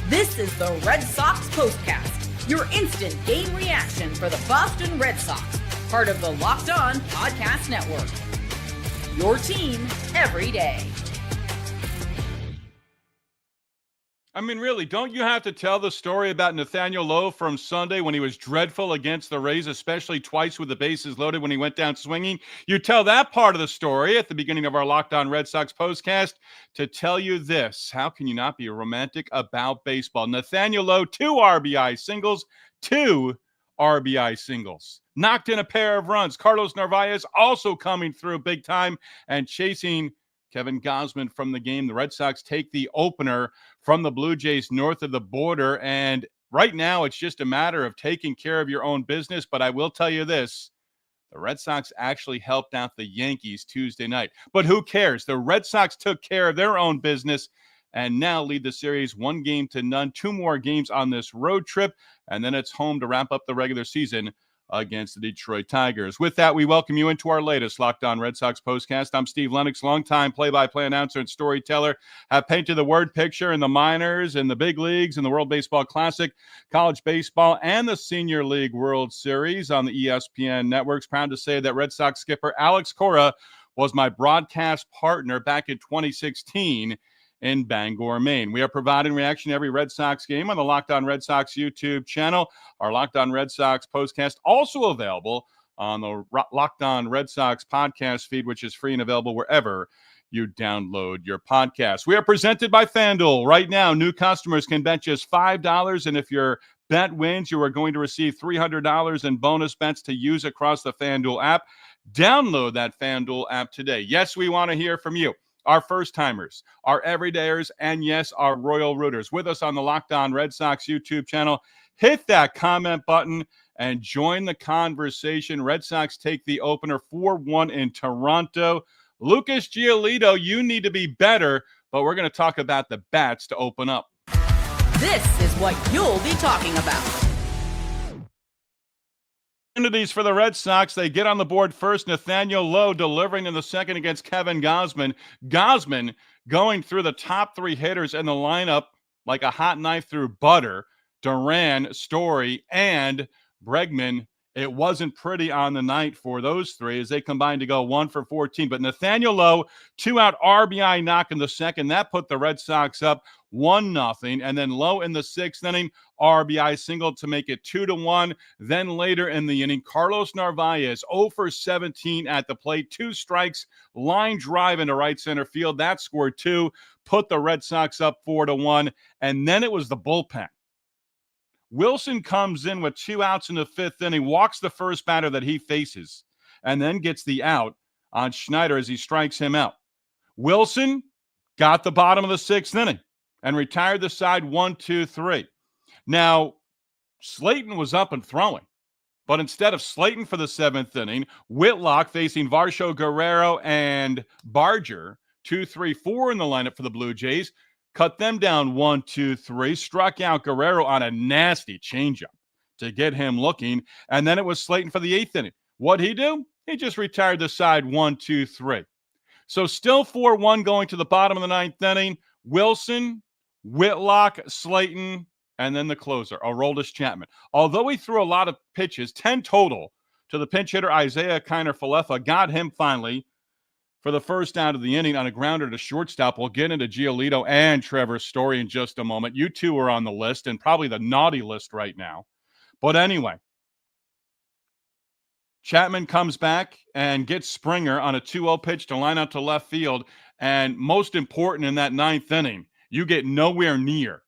This is the Red Sox Postcast, your instant game reaction for the Boston Red Sox, part of the Locked On Podcast Network. Your team every day. I mean, really, don't you have to tell the story about Nathaneil Lowe from Sunday when he was dreadful against the Rays, especially twice with the bases loaded when he went down swinging? You tell that part of the story at the beginning of our Locked On Red Sox postcast to tell you this. How can you not be romantic about baseball? Nathaneil Lowe, 2 RBI singles, 2 RBI singles. Knocked in a pair of runs. Carlos Narvaez also coming through big time and chasing Kevin Gausman from the game. The Red Sox take the opener from the Blue Jays north of the border, and right now it's just a matter of taking care of your own business. But I will tell you this, the Red Sox actually helped out the Yankees Tuesday night. But who cares? The Red Sox took care of their own business and now lead the series 1-0. 2 more games on this road trip, and then it's home to wrap up the regular season against the Detroit Tigers. With that, we welcome you into our latest Locked On Red Sox postcast. I'm Steve Lennox, longtime play-by-play announcer and storyteller. Have painted the word picture in the minors, in the big leagues, in the World Baseball Classic, college baseball, and the Senior League World Series on the ESPN networks. Proud to say that Red Sox skipper Alex Cora was my broadcast partner back in 2016 in Bangor, Maine. We are providing reaction to every Red Sox game on the Locked On Red Sox YouTube channel. Our Locked On Red Sox postcast also available on the Locked On Red Sox podcast feed, which is free and available wherever you download your podcast. We are presented by FanDuel. Right now, new customers can bet just $5, and if your bet wins, you are going to receive $300 in bonus bets to use across the FanDuel app. Download that FanDuel app today. Yes, we want to hear from you, our first-timers, our everydayers, and yes, our royal rooters. With us on the Locked On Red Sox YouTube channel, hit that comment button and join the conversation. Red Sox take the opener 4-1 in Toronto. Lucas Giolito, you need to be better, but we're going to talk about the bats to open up. This is what you'll be talking about. Opportunities for the Red Sox. They get on the board first. Nathaneil Lowe delivering in the second against Kevin Gausman. Gausman going through the top 3 hitters in the lineup like a hot knife through butter. Duran, Story, and Bregman. It wasn't pretty on the night for those 3 as they combined to go 1 for 14. But Nathaneil Lowe, 2-out RBI knock in the second. That put the Red Sox up 1-0. And then Lowe in the 6th inning, RBI single to make it 2-1. Then later in the inning, Carlos Narvaez 0 for 17 at the plate. 2 strikes, line drive into right center field. That scored 2, put the Red Sox up 4-1. And then it was the bullpen. Wilson comes in with 2 outs in the 5th inning, walks the first batter that he faces, and then gets the out on Schneider as he strikes him out. Wilson got the bottom of the 6th inning and retired the side 1-2-3. Now, Slaten was up and throwing, but instead of Slaten for the 7th inning, Whitlock facing Varsho, Guerrero, and Barger, 2-3-4 in the lineup for the Blue Jays, cut them down 1-2-3, struck out Guerrero on a nasty changeup to get him looking, and then it was Slaten for the 8th inning. What'd he do? He just retired the side 1-2-3. So still 4-1 going to the bottom of the 9th inning. Wilson, Whitlock, Slaten, and then the closer, Aroldis Chapman. Although he threw a lot of pitches, 10 total, to the pinch hitter Isaiah Kiner-Falefa, got him finally for the first out of the inning on a grounder to shortstop. We'll get into Giolito and Trevor Story in just a moment. You two are on the list and probably the naughty list right now. But anyway, Chapman comes back and gets Springer on a 2-0 pitch to line out to left field. And most important in that 9th inning, you get nowhere near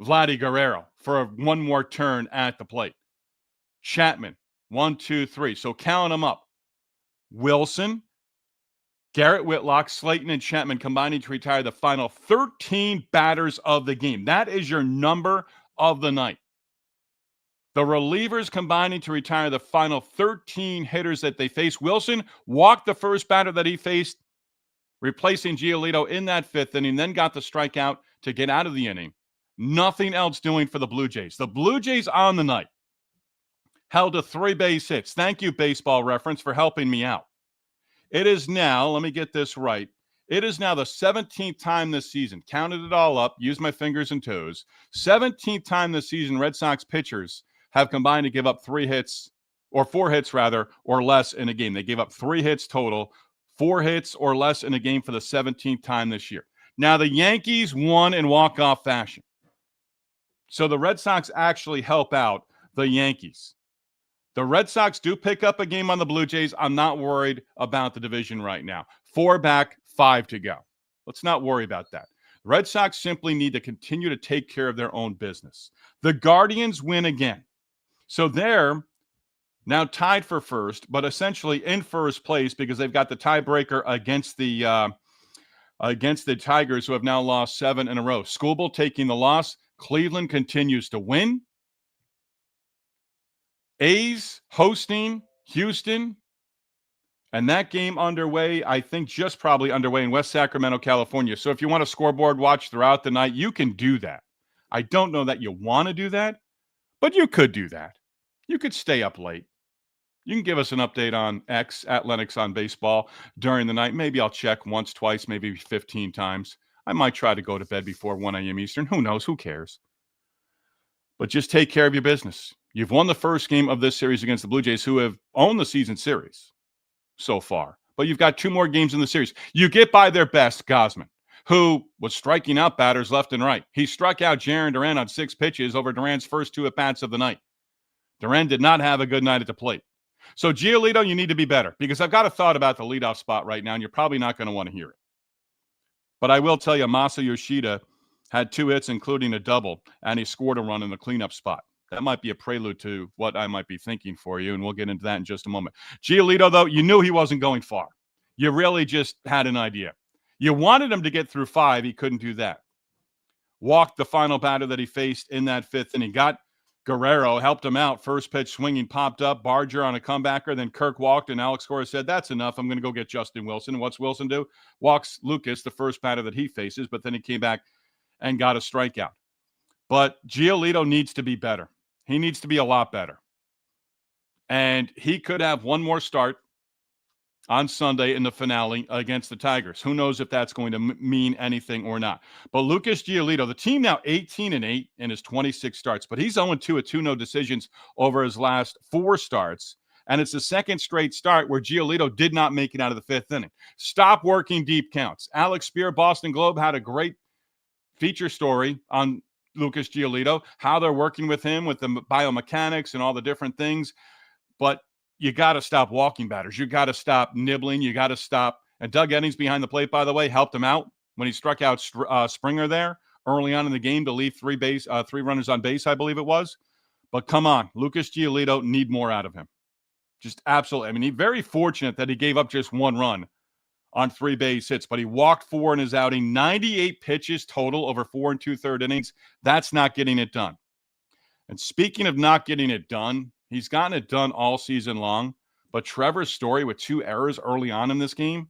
Vladdy Guerrero for one more turn at the plate. Chapman, 1, 2, 3. So count them up. Wilson, Garrett Whitlock, Slaten, and Chapman combining to retire the final 13 batters of the game. That is your number of the night. The relievers combining to retire the final 13 hitters that they face. Wilson walked the first batter that he faced, replacing Giolito in that 5th inning, then got the strikeout to get out of the inning. Nothing else doing for the Blue Jays. The Blue Jays on the night held to 3 base hits. Thank you, Baseball Reference, for helping me out. It is now, let me get this right, It is now the 17th time this season. Counted it all up, used my fingers and toes. 17th time this season, Red Sox pitchers have combined to give up 4 hits rather, or less in a game. They gave up 3 hits total, 4 hits or less in a game for the 17th time this year. Now, the Yankees won in walk-off fashion. So the Red Sox actually help out the Yankees. The Red Sox do pick up a game on the Blue Jays. I'm not worried about the division right now. 4 back, 5 to go. Let's not worry about that. The Red Sox simply need to continue to take care of their own business. The Guardians win again. So they're now tied for first, but essentially in first place because they've got the tiebreaker against the Tigers, who have now lost 7 in a row. Skubal taking the loss. Cleveland continues to win. A's hosting Houston. And that game underway, I think just probably underway in West Sacramento, California. So if you want a scoreboard watch throughout the night, you can do that. I don't know that you want to do that, but you could do that. You could stay up late. You can give us an update on X at Lennox on Baseball during the night. Maybe I'll check once, twice, maybe 15 times. I might try to go to bed before 1 a.m. Eastern. Who knows? Who cares? But just take care of your business. You've won the first game of this series against the Blue Jays, who have owned the season series so far. But you've got 2 more games in the series. You get by their best, Gausman, who was striking out batters left and right. He struck out Jarren Duran on 6 pitches over Duran's first 2 at-bats of the night. Duran did not have a good night at the plate. So, Giolito, you need to be better because I've got a thought about the leadoff spot right now, and you're probably not going to want to hear it. But I will tell you, Masa Yoshida had 2 hits, including a double, and he scored a run in the cleanup spot. That might be a prelude to what I might be thinking for you, and we'll get into that in just a moment. Giolito, though, you knew he wasn't going far. You really just had an idea. You wanted him to get through 5. He couldn't do that. Walked the final batter that he faced in that 5th, and he got Guerrero, helped him out. First pitch swinging, popped up. Barger on a comebacker. Then Kirk walked, and Alex Cora said, that's enough. I'm going to go get Justin Wilson. And what's Wilson do? Walks Lucas, the first batter that he faces, but then he came back and got a strikeout. But Giolito needs to be better. He needs to be a lot better. And he could have one more start on Sunday in the finale against the Tigers. Who knows if that's going to mean anything or not. But Lucas Giolito, the team now 18-8 in his 26 starts, but he's 0-2 with 2 no decisions over his last 4 starts. And it's the second straight start where Giolito did not make it out of the 5th inning. Stop working deep counts. Alex Spear, Boston Globe, had a great feature story on Lucas Giolito, how they're working with him with the biomechanics and all the different things. But you got to stop walking batters. You got to stop nibbling. You got to stop. And Doug Innings behind the plate, by the way, helped him out when he struck out Springer there early on in the game to leave 3 runners on base, I believe it was. But come on, Lucas Giolito, need more out of him. Just absolutely. I mean, he's very fortunate that he gave up just 1 run on 3 base hits, but he walked 4 in his outing. 98 pitches total over 4 2/3 innings. That's not getting it done. And speaking of not getting it done, he's gotten it done all season long, but Trevor Story with 2 errors early on in this game,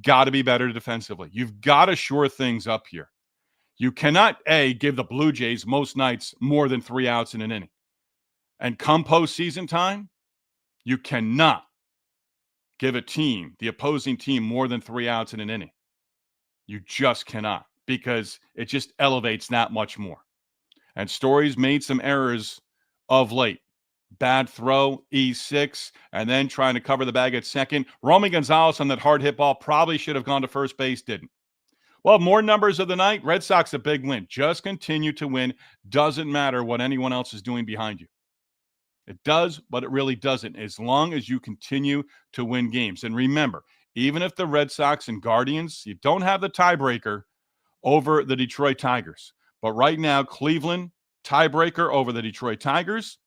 got to be better defensively. You've got to shore things up here. You cannot, give the Blue Jays most nights more than 3 outs in an inning. And come postseason time, you cannot give the opposing team, more than 3 outs in an inning. You just cannot, because it just elevates that much more. And Story's made some errors of late. Bad throw, E6, and then trying to cover the bag at second. Romy Gonzalez on that hard hit ball probably should have gone to first base, didn't. Well, more numbers of the night. Red Sox a big win. Just continue to win. Doesn't matter what anyone else is doing behind you. It does, but it really doesn't, as long as you continue to win games. And remember, even if the Red Sox and Guardians, you don't have the tiebreaker over the Detroit Tigers. But right now, Cleveland, tiebreaker over the Detroit Tigers.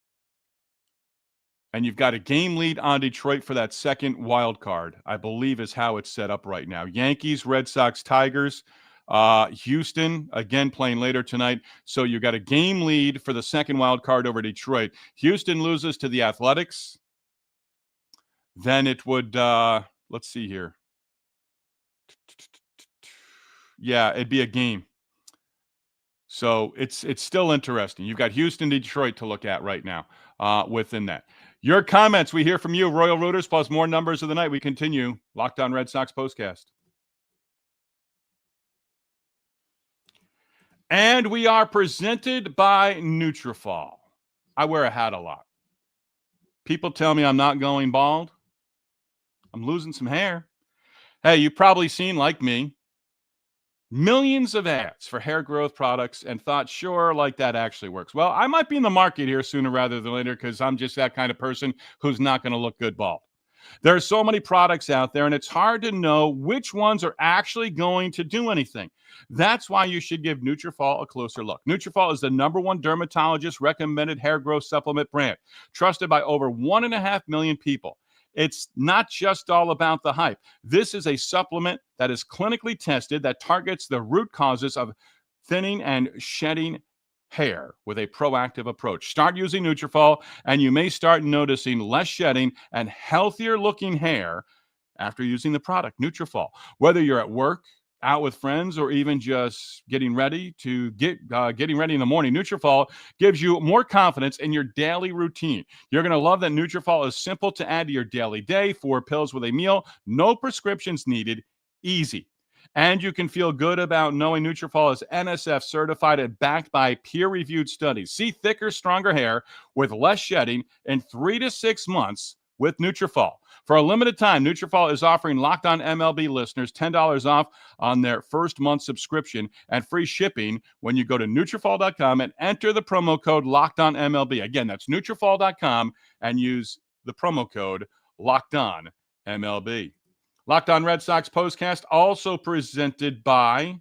And you've got a game lead on Detroit for that second wild card, I believe is how it's set up right now. Yankees, Red Sox, Tigers. Houston, again, playing later tonight. So you got a game lead for the second wild card over Detroit. Houston loses to the Athletics. Then it would, let's see here. Yeah, it'd be a game. So it's still interesting. You've got Houston, Detroit to look at right now within that. Your comments, we hear from you, Royal Rooters, plus more numbers of the night. We continue. Locked On Red Sox Postcast. And we are presented by Nutrafol. I wear a hat a lot. People tell me I'm not going bald. I'm losing some hair. Hey, you've probably seen, like me, millions of ads for hair growth products and thought, sure, like that actually works. Well, I might be in the market here sooner rather than later because I'm just that kind of person who's not going to look good bald. There are so many products out there, and it's hard to know which ones are actually going to do anything. That's why you should give Nutrafol a closer look. Nutrafol is the #1 dermatologist-recommended hair growth supplement brand, trusted by over 1.5 million people. It's not just all about the hype. This is a supplement that is clinically tested that targets the root causes of thinning and shedding hair with a proactive approach. Start using Nutrafol, and you may start noticing less shedding and healthier looking hair after using the product. Nutrafol. Whether you're at work, out with friends, or even just getting ready in the morning, Nutrafol gives you more confidence in your daily routine. You're going to love that Nutrafol is simple to add to your daily day. 4 pills with a meal, no prescriptions needed, easy. And you can feel good about knowing Nutrafol is NSF certified and backed by peer-reviewed studies. See thicker, stronger hair with less shedding in 3 to 6 months with Nutrafol. For a limited time, Nutrafol is offering Locked On MLB listeners $10 off on their first month subscription and free shipping when you go to Nutrafol.com and enter the promo code Locked On MLB. Again, that's Nutrafol.com and use the promo code Locked On MLB. Locked On Red Sox Postcast, also presented by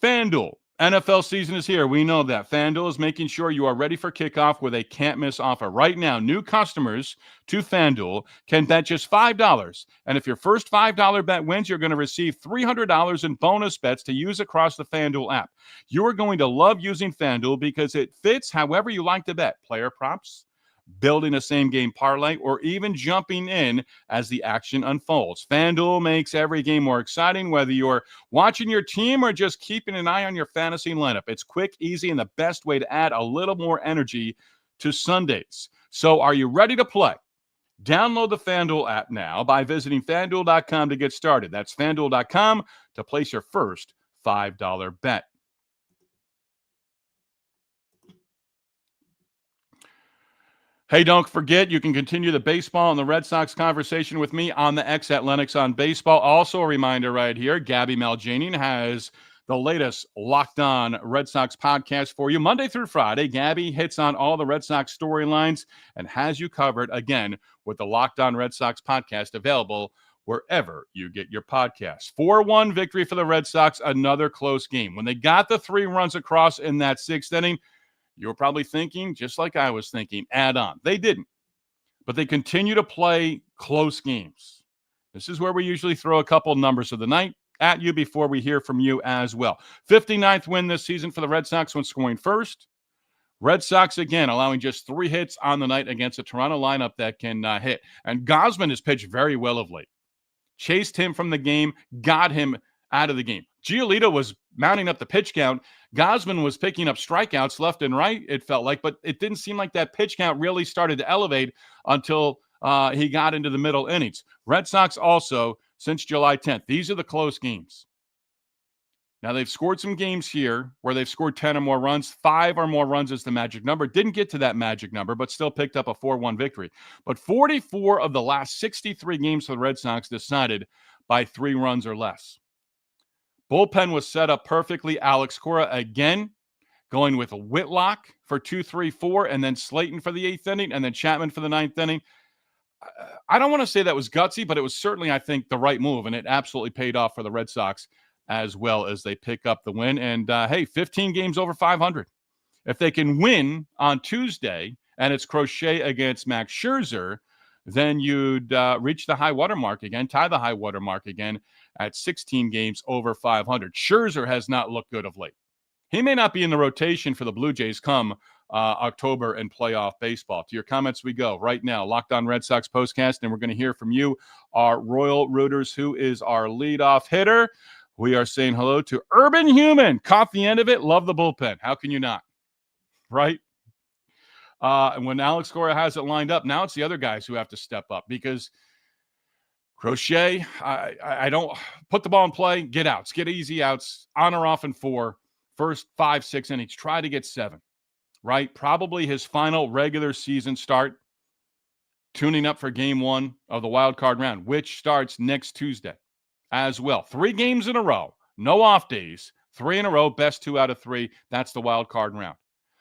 FanDuel. NFL season is here. We know that. FanDuel is making sure you are ready for kickoff with a can't-miss offer. Right now, new customers to FanDuel can bet just $5. And if your first $5 bet wins, you're going to receive $300 in bonus bets to use across the FanDuel app. You are going to love using FanDuel because it fits however you like to bet. Player props, building a same-game parlay, or even jumping in as the action unfolds. FanDuel makes every game more exciting, whether you're watching your team or just keeping an eye on your fantasy lineup. It's quick, easy, and the best way to add a little more energy to Sundays. So are you ready to play? Download the FanDuel app now by visiting FanDuel.com to get started. That's FanDuel.com to place your first $5 bet. Hey, don't forget, you can continue the baseball and the Red Sox conversation with me on the X at Lennox on Baseball. Also a reminder right here, Gabby Maljanian has the latest Locked On Red Sox podcast for you. Monday through Friday, Gabby hits on all the Red Sox storylines and has you covered, again, with the Locked On Red Sox podcast available wherever you get your podcasts. 4-1 victory for the Red Sox, another close game. When they got the 3 runs across in that 6th inning, you were probably thinking, just like I was thinking, add on. They didn't, but they continue to play close games. This is where we usually throw a couple numbers of the night at you before we hear from you as well. 59th win this season for the Red Sox when scoring first. Red Sox, again, allowing just 3 hits on the night against a Toronto lineup that can hit. And Gausman has pitched very well of late. Chased him from the game, got him out of the game. Giolito was mounting up the pitch count. Gausman was picking up strikeouts left and right, it felt like, but it didn't seem like that pitch count really started to elevate until he got into the middle innings. Red Sox also, since July 10th, these are the close games. Now, they've scored some games here where they've scored 10 or more runs. 5 or more runs is the magic number. Didn't get to that magic number, but still picked up a 4-1 victory. But 44 of the last 63 games for the Red Sox decided by 3 runs or less. Bullpen was set up perfectly. Alex Cora again going with Whitlock for 2, 3, 4, and then Slaten for the 8th inning, and then Chapman for the 9th inning. I don't want to say that was gutsy, but it was certainly, I think, the right move, and it absolutely paid off for the Red Sox as well as they pick up the win. And, hey, 15 games over 500. If they can win on Tuesday, and it's Crochet against Max Scherzer, then you'd reach the high water mark again, tie the high water mark again at 16 games over 500. Scherzer has not looked good of late. He may not be in the rotation for the Blue Jays come October and playoff baseball. To your comments we go right now. Locked On Red Sox Postcast, and we're going to hear from you, our Royal Rooters, who is our leadoff hitter. We are saying hello to Urban Human. Caught the end of it. Love the bullpen. How can you not? Right? And when Alex Cora has it lined up, now it's the other guys who have to step up because Crochet, I don't put the ball in play, get outs, get easy outs, on or off in 4. first 5-6 innings. Try to get 7, right? Probably his final regular season start, tuning up for game 1 of the wild card round, which starts next Tuesday as well. 3 games in a row, no off days, 3 in a row, best 2 out of 3. That's the wild card round.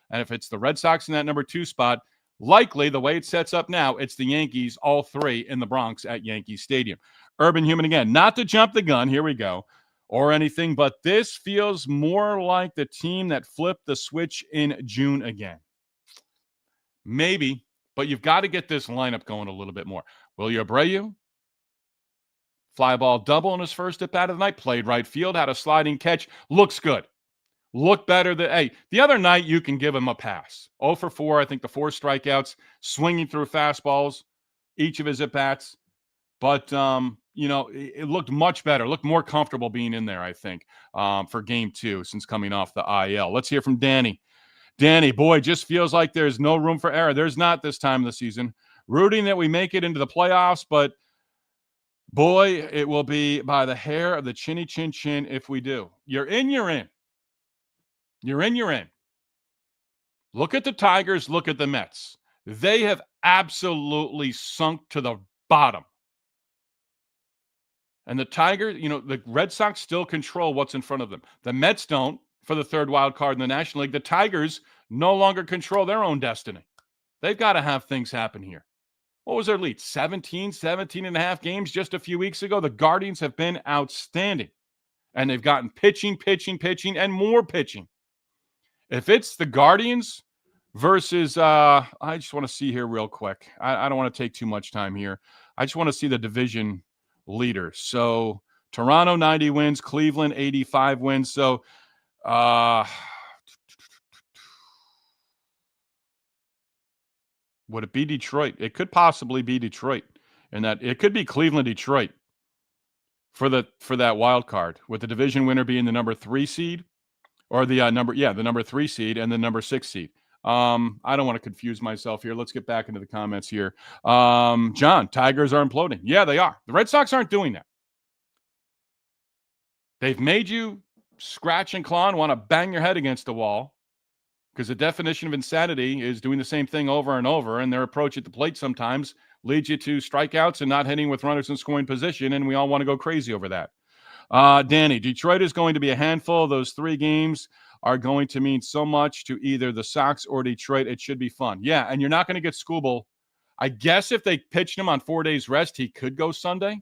And if it's the Red Sox in that number 2 spot, likely the way it sets up now, it's the Yankees, all 3 in the Bronx at Yankee Stadium. Urban Human again, not to jump the gun, here we go, or anything, but this feels more like the team that flipped the switch in June again. Maybe. But you've got to get this lineup going a little bit more. Wilyer Abreu, fly ball double in his first at-bat of the night, played right field, had a sliding catch, looks good. Look better than, hey, the other night you can give him a pass. 0 for 4, I think the 4 strikeouts, swinging through fastballs, each of his at-bats. But, it looked much better, looked more comfortable being in there, I think, for game 2 since coming off the IL. Let's hear from Danny. Danny, boy, just feels like there's no room for error. There's not this time of the season. Rooting that we make it into the playoffs, but boy, it will be by the hair of the chinny chin chin if we do. You're in, you're in. You're in, you're in. Look at the Tigers, look at the Mets. They have absolutely sunk to the bottom. And the Tigers, the Red Sox still control what's in front of them. The Mets don't. For the 3rd wild card in the National League. The Tigers no longer control their own destiny. They've got to have things happen here. What was their lead? 17 and a half games just a few weeks ago. The Guardians have been outstanding. And they've gotten pitching, and more pitching. If it's the Guardians versus, I just want to see here real quick. I don't want to take too much time here. I just want to see the division leader. So Toronto, 90 wins. Cleveland, 85 wins. So, would it be Detroit? It could possibly be Detroit, and that it could be Cleveland, Detroit for that wild card, with the division winner being the number 3 seed, or the number 3 seed and the number 6 seed. I don't want to confuse myself here. Let's get back into the comments here. John, Tigers are imploding. Yeah, they are. The Red Sox aren't doing that. They've made you scratch and claw and want to bang your head against the wall, because the definition of insanity is doing the same thing over and over, and their approach at the plate sometimes leads you to strikeouts and not hitting with runners in scoring position, and we all want to go crazy over that. Danny, Detroit is going to be a handful. Those 3 games are going to mean so much to either the Sox or Detroit. It should be fun. Yeah, and you're not going to get Skubal. I guess if they pitched him on 4 days rest, he could go Sunday.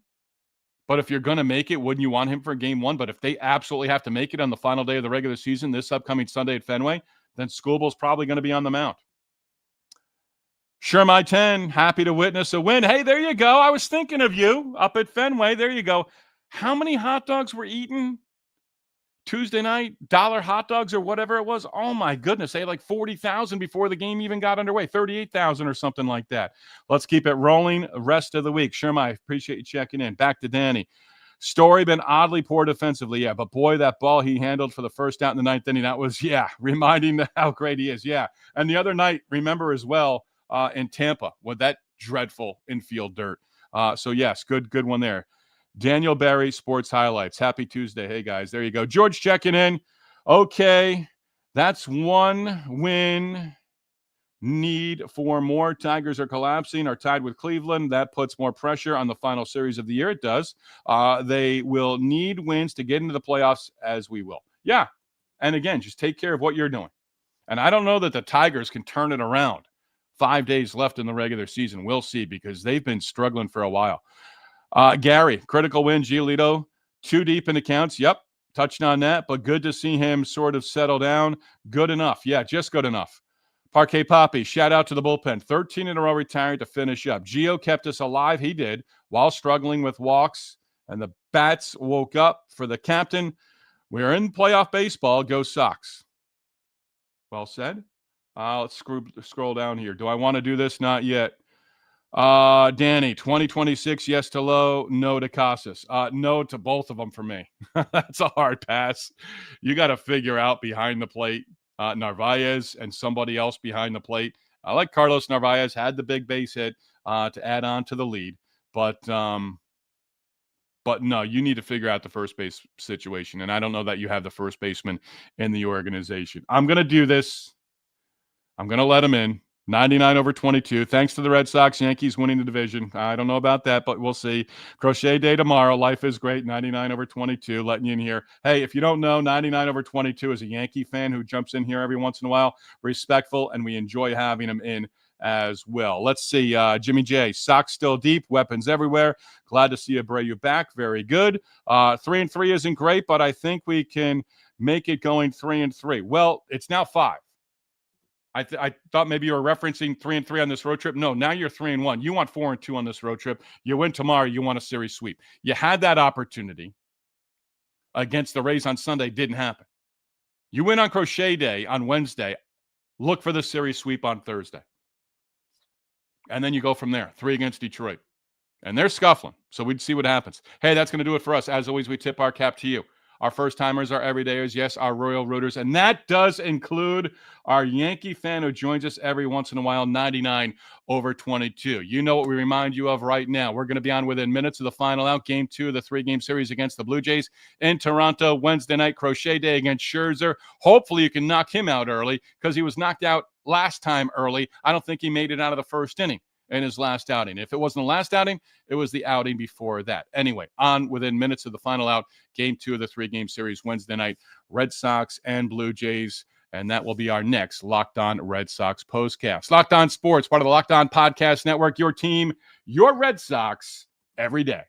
But if you're going to make it, wouldn't you want him for game 1? But if they absolutely have to make it on the final day of the regular season, this upcoming Sunday at Fenway, then Skubal's probably going to be on the mound. Sure, my 10, happy to witness a win. Hey, there you go. I was thinking of you up at Fenway. There you go. How many hot dogs were eaten Tuesday night? $1 hot dogs or whatever it was. Oh, my goodness. They had like 40,000 before the game even got underway. 38,000 or something like that. Let's keep it rolling rest of the week. Sure, I appreciate you checking in. Back to Danny. Story been oddly poor defensively, yeah. But, boy, that ball he handled for the first out in the 9th inning, that was, reminding how great he is, yeah. And the other night, remember as well, in Tampa with that dreadful infield dirt. So, yes, good one there. Daniel Barry, Sports Highlights. Happy Tuesday. Hey, guys, there you go. George checking in. Okay, that's 1 win. Need for more. Tigers are collapsing, are tied with Cleveland. That puts more pressure on the final series of the year. It does. They will need wins to get into the playoffs, as we will. Yeah, and again, just take care of what you're doing. And I don't know that the Tigers can turn it around. 5 days left in the regular season. We'll see, because they've been struggling for a while. Gary, critical win, Giolito, 2 deep in the counts. Yep, touched on that, but good to see him sort of settle down. Good enough. Yeah, just good enough. Parquet Poppy, shout out to the bullpen. 13 in a row retired to finish up. Gio kept us alive. He did, while struggling with walks, and the bats woke up for the captain. We're in playoff baseball. Go Sox. Well said. Let's scroll down here. Do I want to do this? Not yet. Danny, 2026, yes to Lowe, no to Casas. No to both of them for me. That's a hard pass. You got to figure out behind the plate, Narvaez and somebody else behind the plate. I like Carlos Narvaez, had the big base hit to add on to the lead. But But no, you need to figure out the first base situation. And I don't know that you have the first baseman in the organization. I'm going to do this. I'm going to let him in. 99/22. Thanks to the Red Sox, Yankees winning the division. I don't know about that, but we'll see. Crochet day tomorrow. Life is great. 99/22. Letting you in here. Hey, if you don't know, 99/22 is a Yankee fan who jumps in here every once in a while. Respectful, and we enjoy having him in as well. Let's see. Jimmy J. Sox still deep. Weapons everywhere. Glad to see Abreu back. Very good. 3-3 isn't great, but I think we can make it going 3-3. Well, it's now 5. I thought maybe you were referencing 3-3 on this road trip. No, now you're 3-1. You want 4-2 on this road trip. You win tomorrow. You want a series sweep. You had that opportunity against the Rays on Sunday. Didn't happen. You win on Crochet Day on Wednesday. Look for the series sweep on Thursday. And then you go from there. 3 against Detroit. And they're scuffling. So we'd see what happens. Hey, that's going to do it for us. As always, we tip our cap to you. Our first-timers, our everydayers, yes, our Royal Rooters. And that does include our Yankee fan who joins us every once in a while, 99/22. You know what we remind you of right now. We're going to be on within minutes of the final out, Game 2 of the 3-game series against the Blue Jays in Toronto, Wednesday night, Crochet Day against Scherzer. Hopefully you can knock him out early because he was knocked out last time early. I don't think he made it out of the first inning in his last outing. If it wasn't the last outing, it was the outing before that. Anyway, on within minutes of the final out, Game 2 of the 3-game series Wednesday night, Red Sox and Blue Jays. And that will be our next Locked On Red Sox postcast. Locked On Sports, part of the Locked On Podcast Network, your team, your Red Sox, every day.